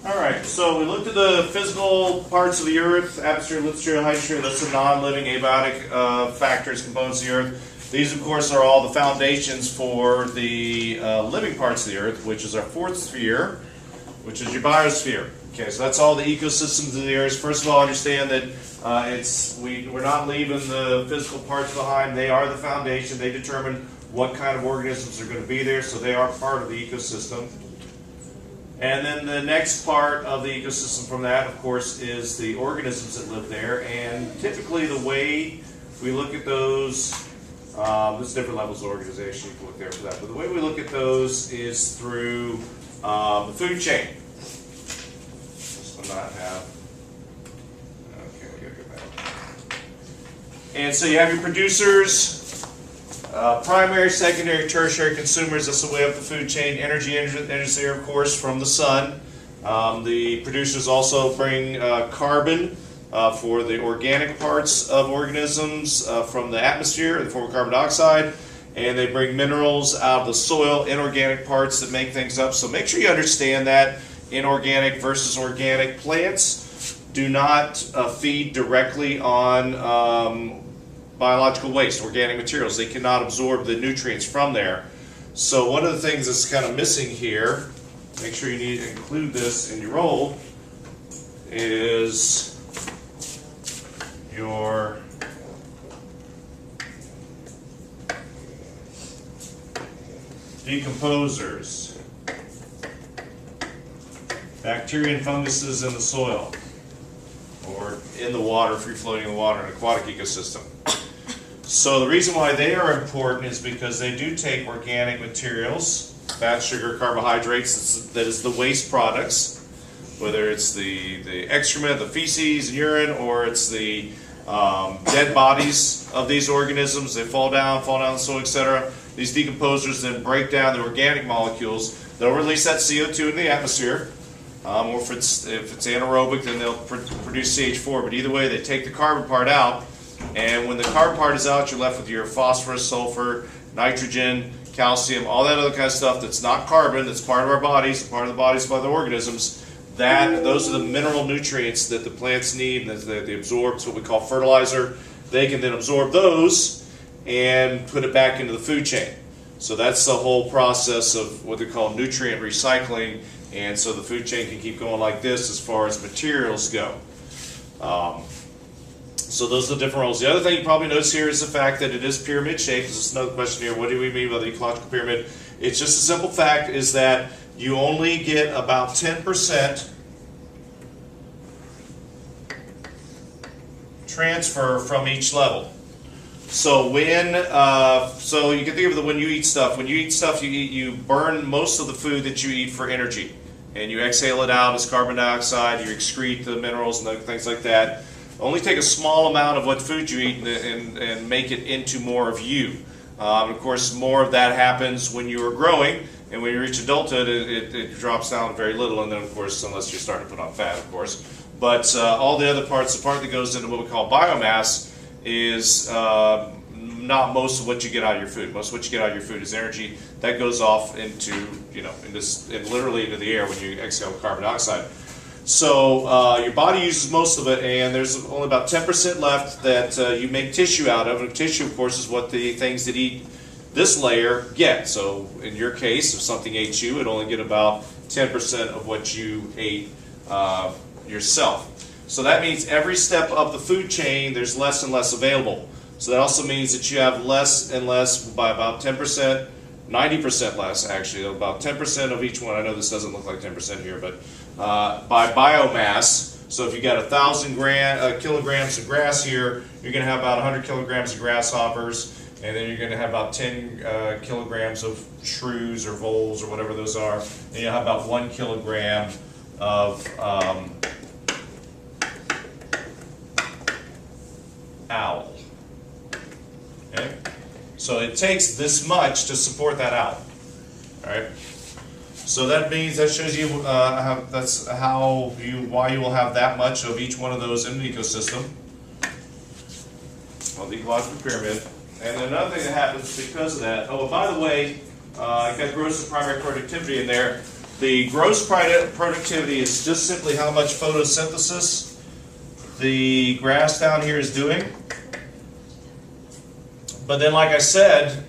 Alright, so we looked at the physical parts of the earth: atmosphere, lithosphere, hydrosphere. That's the non-living abiotic factors, components of the earth. These, of course, are all the foundations for the living parts of the earth, which is our fourth sphere, which is your biosphere. Okay, so that's all the ecosystems of the earth. First of all, understand that we're not leaving the physical parts behind. They are the foundation. They determine what kind of organisms are going to be there, so they are part of the ecosystem. And then the next part of the ecosystem from that, of course, is the organisms that live there. And typically the way we look at those, there's different levels of organization, you can look there for that, but the way we look at those is through the food chain. This will not have, okay, we gotta go back. And so you have your producers, primary, secondary, tertiary consumers. That's the way up the food chain. Energy is there, of course, from the sun. The producers also bring carbon for the organic parts of organisms from the atmosphere in the form of carbon dioxide, and they bring minerals out of the soil, inorganic parts that make things up. So make sure you understand that inorganic versus organic. Plants do not feed directly on biological waste, organic materials. They cannot absorb the nutrients from there. So one of the things that's kind of missing here, make sure you need to include this in your role, is your decomposers, bacteria and funguses in the soil or in the water, free floating in the water, in an aquatic ecosystem. So the reason why they are important is because they do take organic materials, fat, sugar, carbohydrates, that is the waste products, whether it's the excrement, the feces and urine, or it's the dead bodies of these organisms. They fall down the soil, etc. These decomposers then break down the organic molecules. They'll release that CO2 in the atmosphere, or if it's anaerobic, then they'll produce CH4. But either way, they take the carbon part out. And when the carbon part is out, you're left with your phosphorus, sulfur, nitrogen, calcium, all that other kind of stuff that's not carbon, that's part of our bodies, part of the bodies of other organisms. Those are the mineral nutrients that the plants need, and that they absorb. It's what we call fertilizer. They can then absorb those and put it back into the food chain. So that's the whole process of what they call nutrient recycling, and so the food chain can keep going like this as far as materials go. So those are the different roles. The other thing you probably notice here is the fact that it is pyramid shaped. This is another question here. What do we mean by the ecological pyramid? It's just a simple fact is that you only get about 10% transfer from each level. So so you can think of it when you eat stuff. When you eat stuff, you burn most of the food that you eat for energy, and you exhale it out as carbon dioxide. You excrete the minerals and things like that. Only take a small amount of what food you eat and make it into more of you. Of course, more of that happens when you are growing, and when you reach adulthood, it drops down very little, and then, of course, unless you're starting to put on fat, of course. But all the other parts, the part that goes into what we call biomass, is not most of what you get out of your food. Most of what you get out of your food is energy. That goes off into, literally into the air when you exhale carbon dioxide. So your body uses most of it, and there's only about 10% left that you make tissue out of. And tissue, of course, is what the things that eat this layer get. So in your case, if something ate you, it only get about 10% of what you ate yourself. So that means every step up the food chain, there's less and less available. So that also means that you have less and less by about 10%, 90% less actually, about 10% of each one. I know this doesn't look like 10% here, but by biomass. So if you got 1,000 kilograms of grass here, you're going to have about 100 kilograms of grasshoppers, and then you're going to have about 10 kilograms of shrews or voles or whatever those are, and you'll have about 1 kilogram of owl. Okay? So it takes this much to support that owl. All right. So that means, that shows you why you will have that much of each one of those in the ecosystem. Well, the ecological pyramid. And then another thing that happens because of that, oh, by the way, I got gross and primary productivity in there. The gross productivity is just simply how much photosynthesis the grass down here is doing. But then, like I said,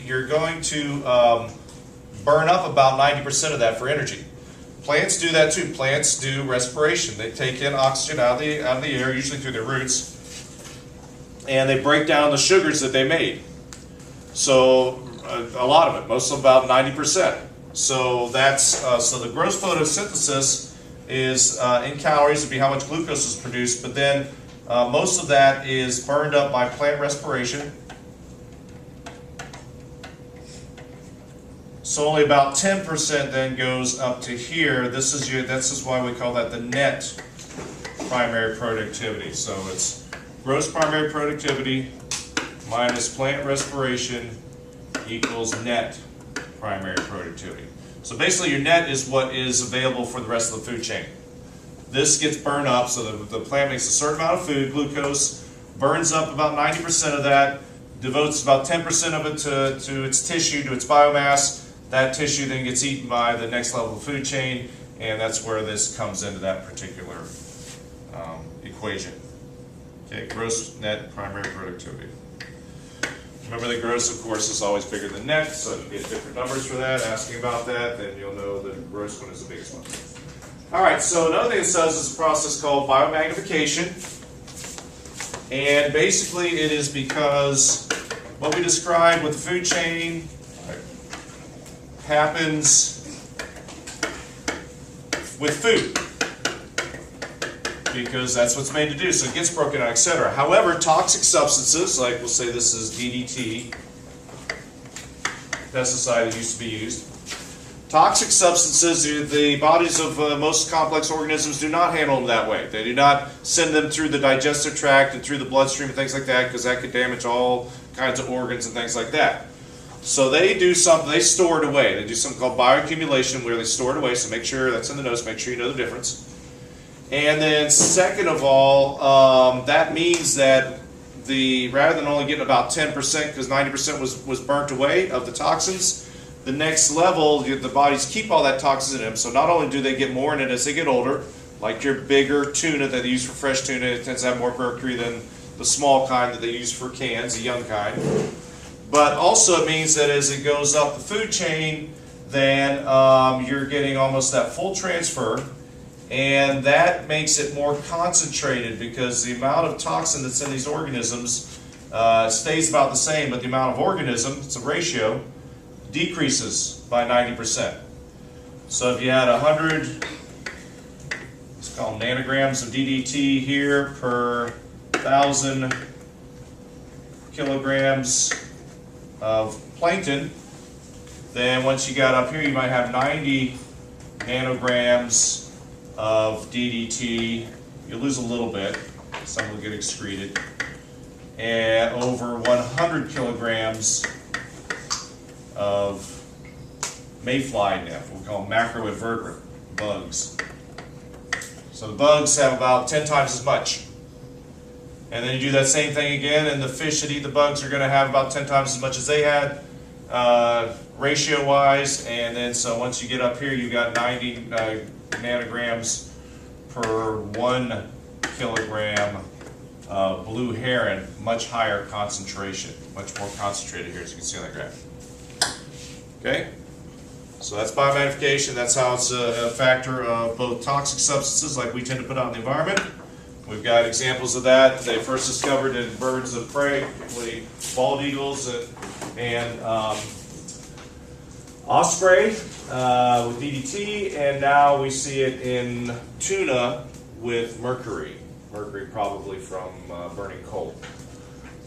you're going to burn up about 90% of that for energy. Plants do that too. Plants do respiration. They take in oxygen out of the air, usually through their roots, and they break down the sugars that they made. So a lot of it, most of about 90%. So that's so the gross photosynthesis is in calories would be how much glucose is produced, but then most of that is burned up by plant respiration. So only about 10% then goes up to here. This is why we call that the net primary productivity. So it's gross primary productivity minus plant respiration equals net primary productivity. So basically your net is what is available for the rest of the food chain. This gets burned up, so the plant makes a certain amount of food, glucose, burns up about 90% of that, devotes about 10% of it to its tissue, to its biomass. That tissue then gets eaten by the next level of food chain, and that's where this comes into that particular equation. Okay, gross net primary productivity. Remember that gross, of course, is always bigger than net, so if you get different numbers for that, asking about that, then you'll know the gross one is the biggest one. All right, so another thing it says is a process called biomagnification. And basically it is because what we described with the food chain happens with food, because that's what's made to do, so it gets broken out, etc. However, toxic substances, like we'll say this is DDT, pesticide that used to be used. Toxic substances, the bodies of most complex organisms do not handle them that way. They do not send them through the digestive tract and through the bloodstream and things like that, because that could damage all kinds of organs and things like that. So they do something, they store it away. They do something called bioaccumulation, where they store it away, so make sure, that's in the notes, make sure you know the difference. And then second of all, that means that rather than only getting about 10%, because 90% was burnt away of the toxins, the next level, the bodies keep all that toxins in them, so not only do they get more in it as they get older, like your bigger tuna that they use for fresh tuna, it tends to have more mercury than the small kind that they use for cans, the young kind. But also it means that as it goes up the food chain, then you're getting almost that full transfer, and that makes it more concentrated, because the amount of toxin that's in these organisms stays about the same, but the amount of organism, it's a ratio, decreases by 90%. So if you had 100, let's call them nanograms of DDT here per 1,000 kilograms of plankton, then once you got up here you might have 90 nanograms of DDT. You'll lose a little bit, some will get excreted, and over 100 kilograms of mayfly nymph, we call them macroinvertebrate bugs. So the bugs have about 10 times as much. And then you do that same thing again, and the fish that eat the bugs are going to have about 10 times as much as they had, ratio-wise. And then so once you get up here, you got 90 nanograms per 1 kilogram of blue heron, much higher concentration, much more concentrated here, as you can see on that graph. Okay, so that's biomagnification. That's how it's a factor of both toxic substances like we tend to put out in the environment. We've got examples of that. They first discovered in birds of prey, particularly bald eagles and osprey with DDT, and now we see it in tuna with mercury. Mercury probably from burning coal.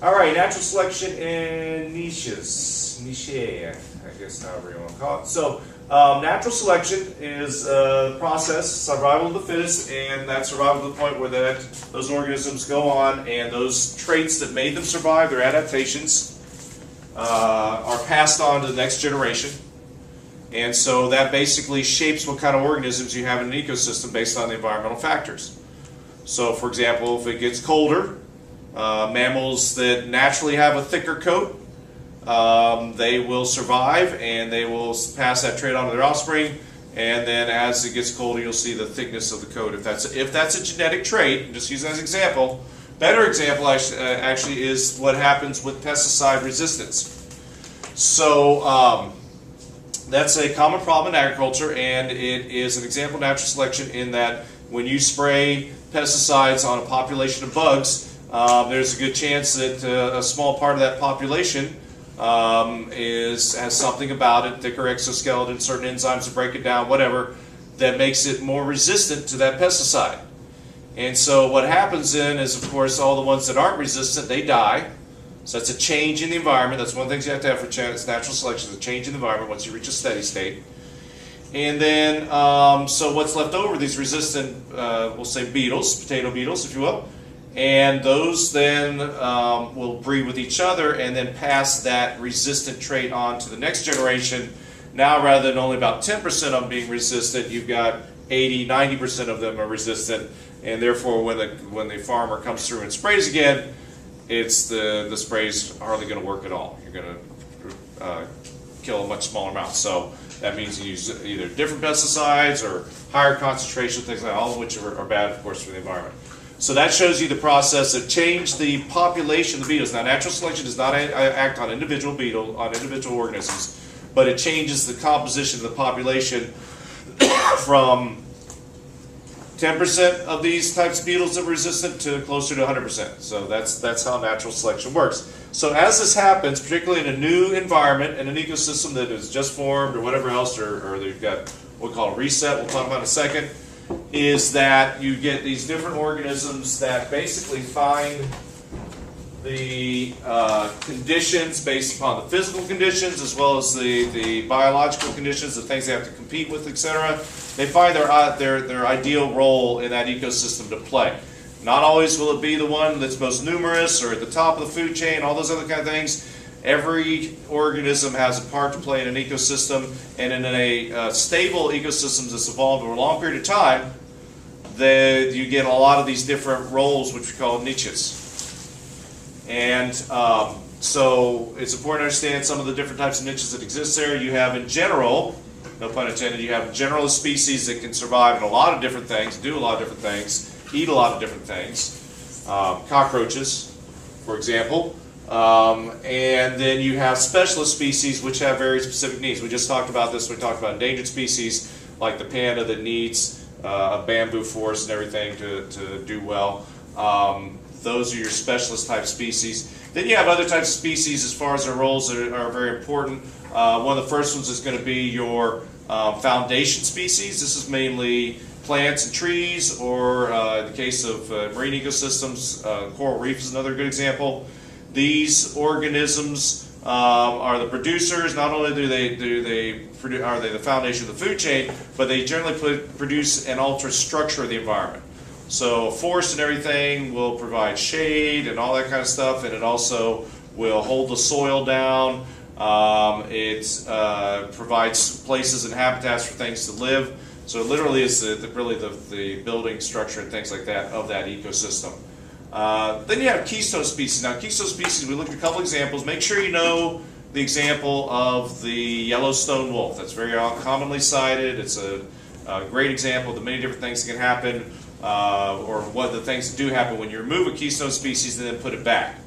All right, natural selection in niches. Niche, I guess however you want to call it. So natural selection is a process, survival of the fittest, and that survival to the point where those organisms go on, and those traits that made them survive, their adaptations, are passed on to the next generation. And so that basically shapes what kind of organisms you have in an ecosystem based on the environmental factors. So for example, if it gets colder, mammals that naturally have a thicker coat they will survive and they will pass that trait on to their offspring. And then as it gets colder, you'll see the thickness of the coat. If that's a genetic trait, just use that as an example. Better example actually is what happens with pesticide resistance. So that's a common problem in agriculture, and it is an example of natural selection in that when you spray pesticides on a population of bugs, there's a good chance that a small part of that population has something about it, thicker exoskeleton, certain enzymes that break it down, whatever, that makes it more resistant to that pesticide. And so what happens then is, of course, all the ones that aren't resistant, they die. So that's a change in the environment. That's one of the things you have to have for natural selection, is a change in the environment once you reach a steady state. And then, so what's left over, these resistant, we'll say beetles, potato beetles, if you will, and those then will breed with each other and then pass that resistant trait on to the next generation. Now, rather than only about 10% of them being resistant, you've got 80, 90% of them are resistant, and therefore when the farmer comes through and sprays again, it's the spray's hardly going to work at all. You're going to kill a much smaller amount. So that means you use either different pesticides or higher concentration, things like that, all of which are bad, of course, for the environment. So that shows you the process of change the population of the beetles. Now, natural selection does not act on individual organisms, but it changes the composition of the population from 10% of these types of beetles that are resistant to closer to 100%. So that's how natural selection works. So as this happens, particularly in a new environment, in an ecosystem that is just formed or whatever else, or they've got what we call a reset, we'll talk about in a second, is that you get these different organisms that basically find the conditions based upon the physical conditions as well as the biological conditions, the things they have to compete with, etc. They find their ideal role in that ecosystem to play. Not always will it be the one that's most numerous or at the top of the food chain, all those other kind of things. Every organism has a part to play in an ecosystem, and in a stable ecosystem that's evolved over a long period of time, you get a lot of these different roles, which we call niches. And so it's important to understand some of the different types of niches that exist there. You have, in general, no pun intended, you have generalist species that can survive in a lot of different things, do a lot of different things, eat a lot of different things. Cockroaches, for example. And then you have specialist species which have very specific needs. We just talked about this. We talked about endangered species like the panda that needs a bamboo forest and everything to do well. Those are your specialist type species. Then you have other types of species as far as their roles that are very important. One of the first ones is going to be your foundation species. This is mainly plants and trees, or in the case of marine ecosystems, coral reef is another good example. These organisms are the producers. Not only are they the foundation of the food chain, but they generally produce and alter structure of the environment. So forest and everything will provide shade and all that kind of stuff, and it also will hold the soil down. It provides places and habitats for things to live. So it literally is really the building structure and things like that of that ecosystem. Then you have keystone species. Now, keystone species, we looked at a couple examples. Make sure you know the example of the Yellowstone wolf. That's very commonly cited. It's a great example of the many different things that can happen, or what the things that do happen when you remove a keystone species and then put it back.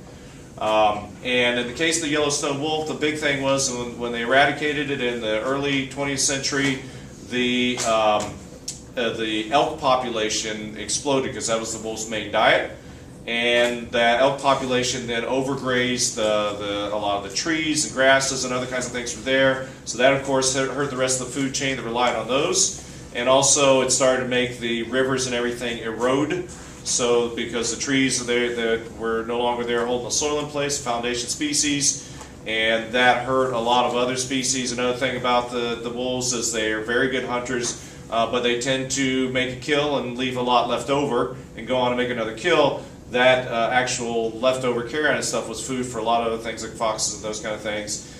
And in the case of the Yellowstone wolf, the big thing was when they eradicated it in the early 20th century, the elk population exploded because that was the wolf's main diet. And that elk population then overgrazed a lot of the trees and grasses and other kinds of things from there. So that, of course, hurt the rest of the food chain that relied on those. And also it started to make the rivers and everything erode. So because the trees that were no longer there holding the soil in place, foundation species, and that hurt a lot of other species. Another thing about the wolves is they are very good hunters, but they tend to make a kill and leave a lot left over and go on to make another kill. That actual leftover carrion and stuff was food for a lot of other things like foxes and those kind of things.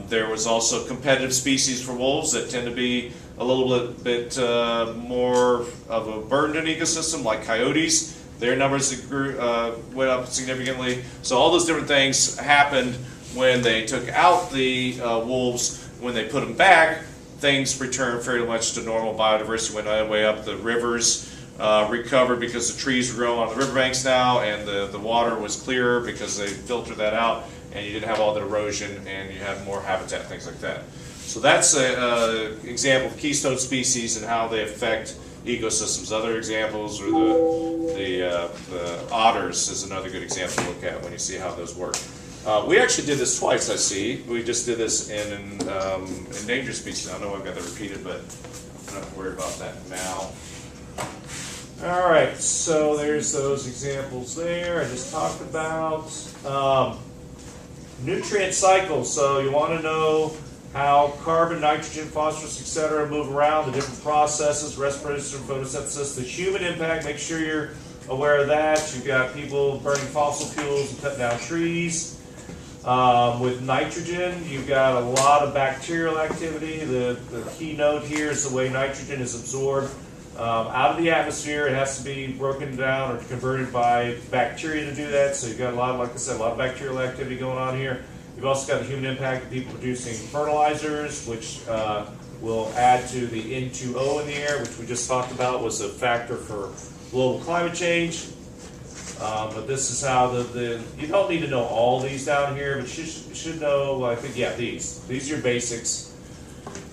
There was also competitive species for wolves that tend to be a little bit more of a burden in ecosystem, like coyotes. Their numbers went up significantly. So all those different things happened when they took out the wolves, when they put them back, things returned fairly much to normal. Biodiversity went all the way up. The rivers recovered because the trees were growing on the riverbanks now, and the water was clearer because they filtered that out, and you didn't have all the erosion, and you had more habitat, things like that. So that's an example of keystone species and how they affect ecosystems. Other examples are the otters is another good example to look at when you see how those work. We actually did this twice, I see. We just did this in endangered species. I know I've got that repeated, but I'm not worried about that now. All right, so there's those examples there I just talked about. Nutrient cycles. So you want to know how carbon, nitrogen, phosphorus, etc. move around, the different processes, respiration, photosynthesis, the human impact. Make sure you're aware of that. You've got people burning fossil fuels and cutting down trees. With nitrogen, you've got a lot of bacterial activity. The key note here is the way nitrogen is absorbed out of the atmosphere. It has to be broken down or converted by bacteria to do that. So you've got a lot, like I said, a lot of bacterial activity going on here. You've also got the human impact of people producing fertilizers, which will add to the N2O in the air, which we just talked about was a factor for global climate change. But this is how you don't need to know all these down here, but you should know, I think, yeah, these are your basics.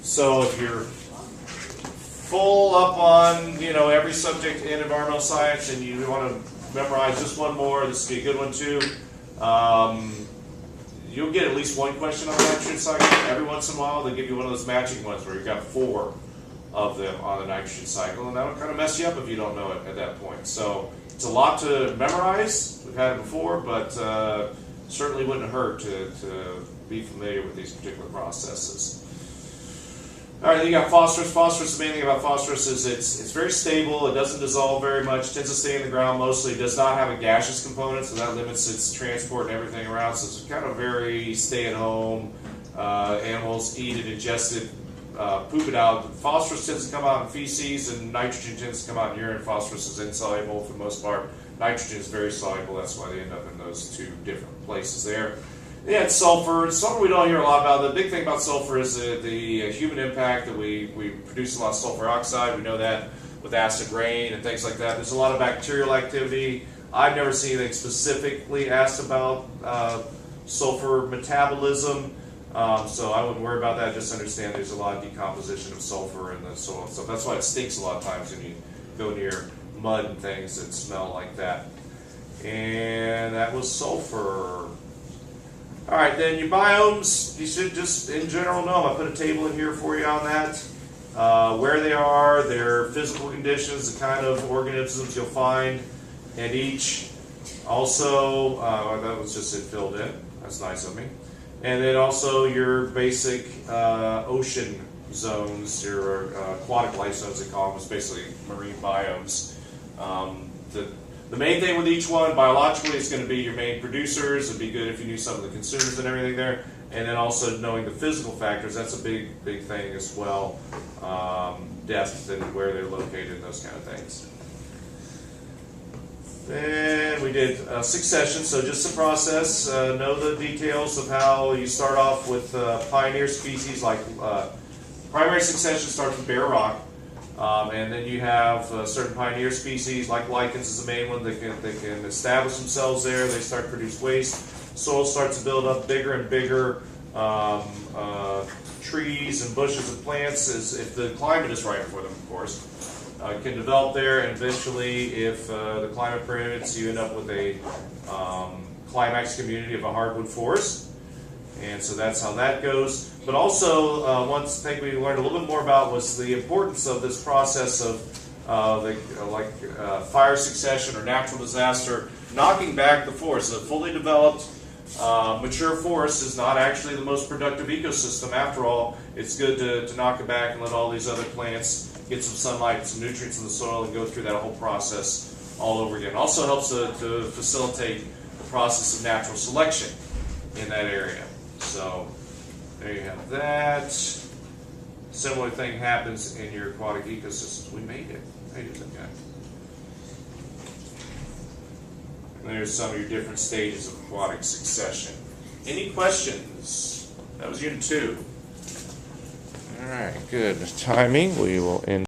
So if you're full up on, every subject in environmental science and you want to memorize just one more, this would be a good one too. You'll get at least one question on the nitrogen cycle. Every once in a while, they give you one of those matching ones where you've got 4 of them on the nitrogen cycle, and that'll kind of mess you up if you don't know it at that point. So it's a lot to memorize. We've had it before, but certainly wouldn't hurt to be familiar with these particular processes. All right, then you got phosphorus. Phosphorus, the main thing about phosphorus is it's very stable. It doesn't dissolve very much. It tends to stay in the ground mostly. It does not have a gaseous component, so that limits its transport and everything around. So it's kind of very stay-at-home. Animals eat it, ingest it, poop it out. Phosphorus tends to come out in feces, and nitrogen tends to come out in urine. Phosphorus is insoluble for the most part. Nitrogen is very soluble. That's why they end up in those 2 different places there. Yeah, it's sulfur. Sulfur we don't hear a lot about. The big thing about sulfur is the human impact that we produce a lot of sulfur oxide. We know that with acid rain and things like that. There's a lot of bacterial activity. I've never seen anything specifically asked about sulfur metabolism, so I wouldn't worry about that. Just understand there's a lot of decomposition of sulfur in the soil and stuff. That's why it stinks a lot of times when you go near mud and things that smell like that. And that was sulfur. All right, then your biomes, you should just, in general, know. I put a table in here for you on that. Where they are, their physical conditions, the kind of organisms you'll find at each. Also, that was just filled in. That's nice of me. And then also your basic ocean zones, your aquatic life zones, they call them, is basically marine biomes. The main thing with each one, biologically, is going to be your main producers. It'd be good if you knew some of the consumers and everything there. And then also knowing the physical factors, that's a big thing as well. Depth and where they're located and those kind of things. Then we did 6 sessions, so just the process. Know the details of how you start off with pioneer species, like primary succession starts with bare rock. And then you have certain pioneer species, like lichens is the main one. They can establish themselves there. They start to produce waste. Soil starts to build up bigger and bigger. Trees and bushes and plants, if the climate is right for them, of course, can develop there. And eventually, if the climate permits, you end up with a climax community of a hardwood forest. And so that's how that goes. But also, one thing we learned a little bit more about was the importance of this process of fire succession or natural disaster, knocking back the forest. A fully developed, mature forest is not actually the most productive ecosystem. After all, it's good to knock it back and let all these other plants get some sunlight and some nutrients in the soil and go through that whole process all over again. Also helps to facilitate the process of natural selection in that area. So there you have that. Similar thing happens in your aquatic ecosystems. We made it. Okay. And there's some of your different stages of aquatic succession. Any questions? That was unit 2. All right, good. Timing. We will end.